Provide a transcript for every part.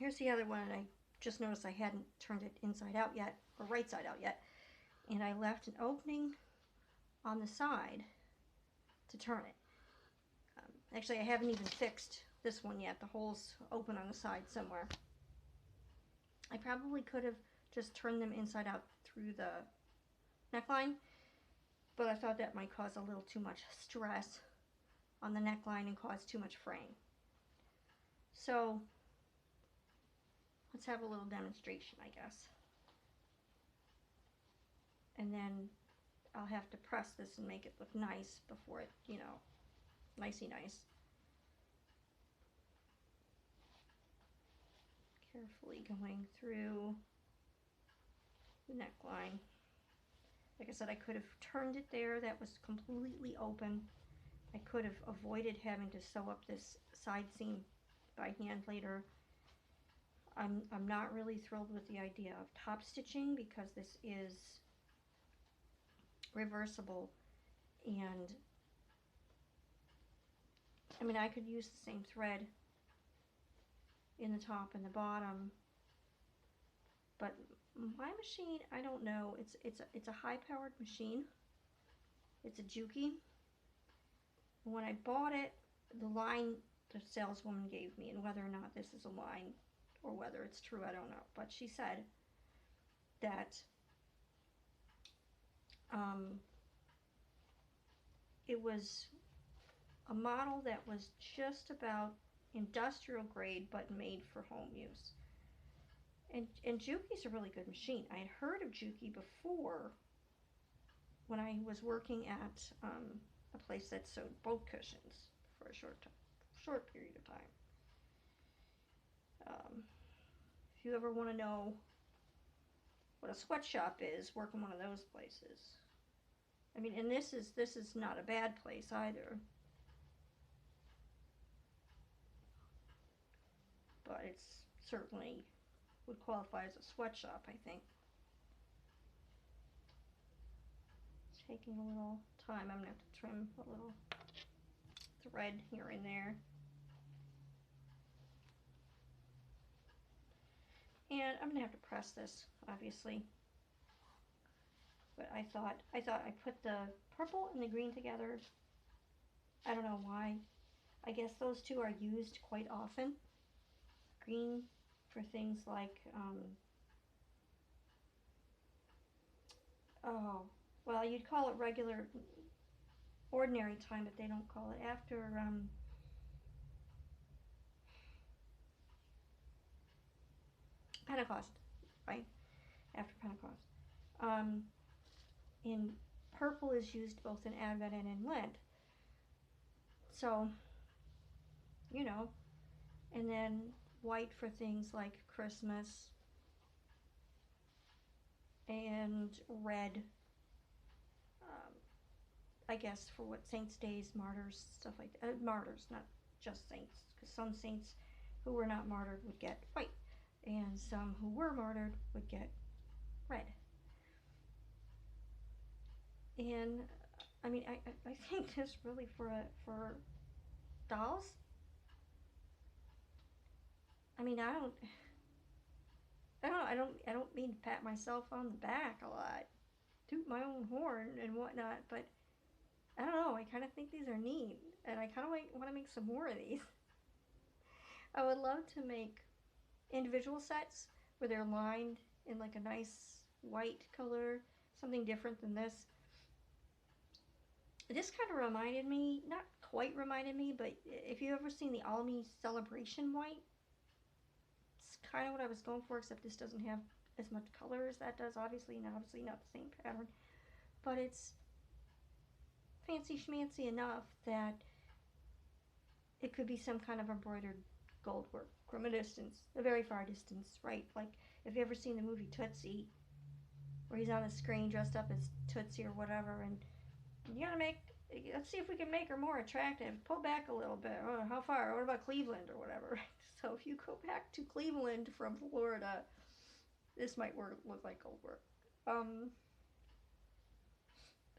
Here's the other one, and I just noticed I hadn't turned it inside out yet, or right side out yet. And I left an opening on the side to turn it. Actually, I haven't even fixed this one yet. The hole's open on the side somewhere. I probably could have just turned them inside out through the neckline, but I thought that might cause a little too much stress on the neckline and cause too much fraying. So let's have a little demonstration, I guess. And then I'll have to press this and make it look nice before it, you know, nicey nice. Carefully going through the neckline. Like I said, I could have turned it there. That was completely open. I could have avoided having to sew up this side seam by hand later. I'm not really thrilled with the idea of top stitching because this is reversible, and I mean, I could use the same thread in the top and the bottom, but my machine, I don't know. It's a high-powered machine. It's a Juki. When I bought it, the line the saleswoman gave me, and whether or not this is a line or whether it's true, I don't know. But she said that it was a model that was just about industrial grade but made for home use. And Juki's a really good machine. I had heard of Juki before when I was working at a place that sewed boat cushions for a short period of time. If you ever want to know what a sweatshop is, work in one of those places. I mean, and this is not a bad place either, but it's certainly would qualify as a sweatshop, I think. It's taking a little time. I'm gonna have to trim a little thread here and there. And I'm gonna have to press this, obviously. But I thought I put the purple and the green together. I don't know why. I guess those two are used quite often. Green for things like, oh, well, you'd call it regular, ordinary time, but they don't call it after, Pentecost, right? After Pentecost. And purple is used both in Advent and in Lent. So, you know, and then white for things like Christmas, and red, I guess, for what saints' days, martyrs, stuff like that. Martyrs, not just saints, because some saints who were not martyred would get white, and some who were martyred would get red. And I mean, I think this really for dolls. I mean, I don't mean to pat myself on the back a lot, toot my own horn and whatnot, but I don't know. I kind of think these are neat, and I kind of want to make some more of these. I would love to make individual sets where they're lined in like a nice white color, something different than this. This kind of reminded me, not quite reminded me, but if you've ever seen the Almy Celebration white, it's kind of what I was going for, except this doesn't have as much color as that does, obviously not the same pattern, but it's fancy schmancy enough that it could be some kind of embroidered gold work from a distance, a very far distance, right? Like, if you've ever seen the movie Tootsie, where he's on the screen dressed up as Tootsie or whatever, and you gotta let's see if we can make her more attractive. Pull back a little bit. Oh, how far? What about Cleveland or whatever? So if you go back to Cleveland from Florida, this might look like gold work. But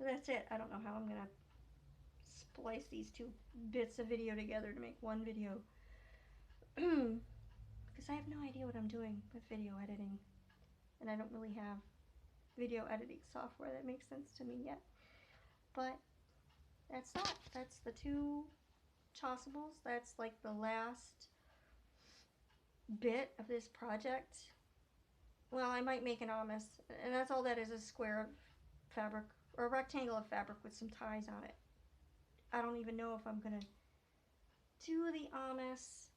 that's it. I don't know how I'm gonna splice these two bits of video together to make one video. Because because I have no idea what I'm doing with video editing, and I don't really have video editing software that makes sense to me yet. But that's the two Chasubles. That's like the last bit of this project. Well, I might make an amice, and that's all that is, a square of fabric, or a rectangle of fabric with some ties on it. I don't even know if I'm gonna do the amice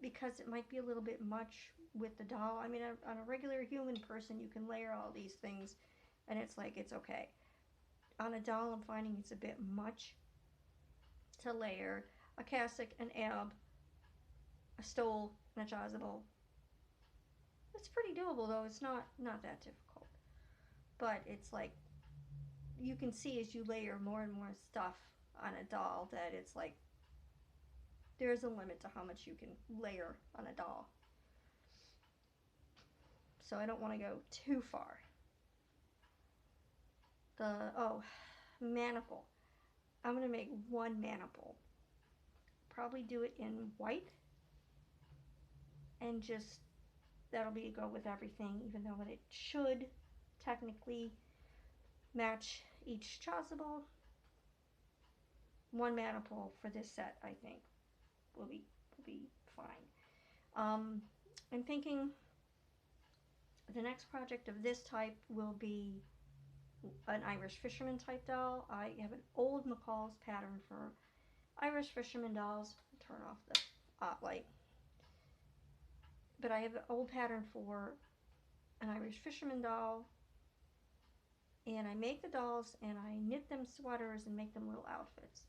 because it might be a little bit much with the doll. I mean, on a regular human person, you can layer all these things, and it's like, it's okay. On a doll, I'm finding it's a bit much to layer a cassock, an ab, a stole, and a chasuble. It's pretty doable, though. It's not that difficult. But it's like, you can see as you layer more and more stuff on a doll that it's like, there's a limit to how much you can layer on a doll. So I don't want to go too far. Maniple. I'm going to make one maniple. Probably do it in white. And just, that'll be go with everything, even though it should technically match each chasuble. One maniple for this set, I think, will be fine. I'm thinking the next project of this type will be an Irish fisherman type doll. I have an old McCall's pattern for Irish fisherman dolls. Turn off the light. But I have an old pattern for an Irish fisherman doll, and I make the dolls and I knit them sweaters and make them little outfits,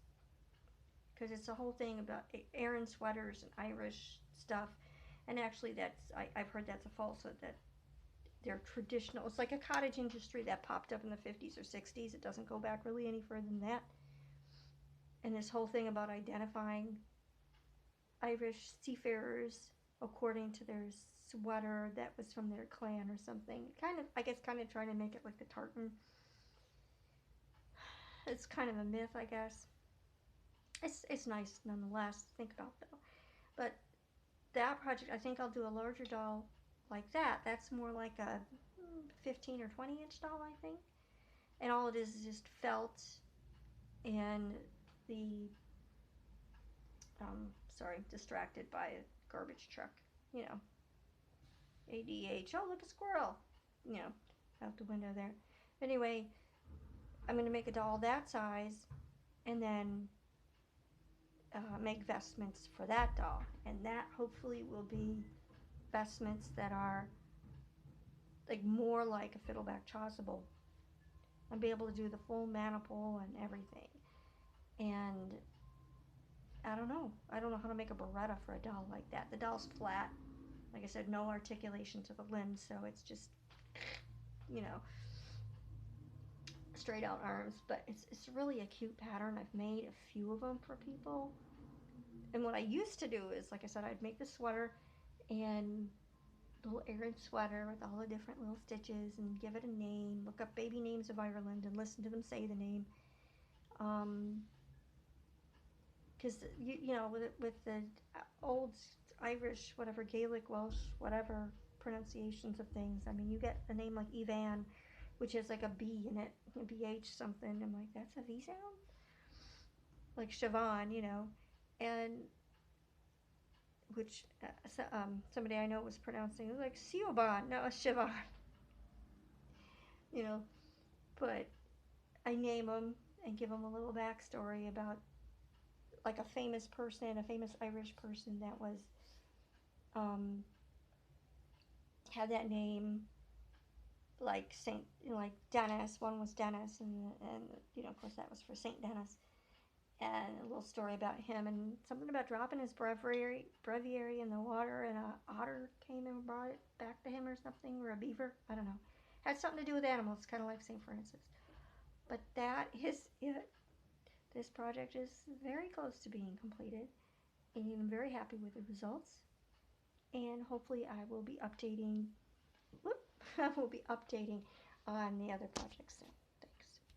because it's a whole thing about Aran sweaters and Irish stuff. And actually, I've heard that's a falsehood, that they're traditional. It's like a cottage industry that popped up in the 50s or 60s. It doesn't go back really any further than that. And this whole thing about identifying Irish seafarers according to their sweater that was from their clan or something. I guess kind of trying to make it like the tartan. It's kind of a myth, I guess. It's nice nonetheless to think about, though. But that project, I think I'll do a larger doll like that. That's more like a 15 or 20 inch doll, I think. And all it is just felt and the sorry, distracted by a garbage truck, you know. ADH, oh look, a squirrel, you know, out the window there. Anyway, I'm going to make a doll that size and then make vestments for that doll, and that hopefully will be vestments that are like more like a fiddleback chasuble. I'll be able to do the full maniple and everything. And I don't know how to make a beretta for a doll like that. The doll's flat, like I said, no articulation to the limbs, so it's just, you know, straight out arms. But it's really a cute pattern. I've made a few of them for people. And what I used to do is, like I said, I'd make the sweater and little Aran sweater with all the different little stitches and give it a name, look up baby names of Ireland and listen to them say the name. Because you know, with the old Irish, whatever, Gaelic, Welsh, whatever pronunciations of things, I mean, you get a name like Evan, which has like a B in it, a BH something. I'm like, that's a V sound? Like Siobhan, you know, and which somebody I know was pronouncing, it was like Siobhan, no, Siobhan. You know, but I name them and give them a little backstory about like a famous person, a famous Irish person that was had that name, like Saint, you know, like Dennis. One was Dennis, and you know, of course, that was for Saint Dennis. And a little story about him, and something about dropping his breviary in the water, and a otter came and brought it back to him or something, or a beaver. I don't know. Had something to do with animals, kind of like St. Francis. But that is it. This project is very close to being completed, and I'm very happy with the results. And hopefully, I will be updating. I will be updating on the other projects soon.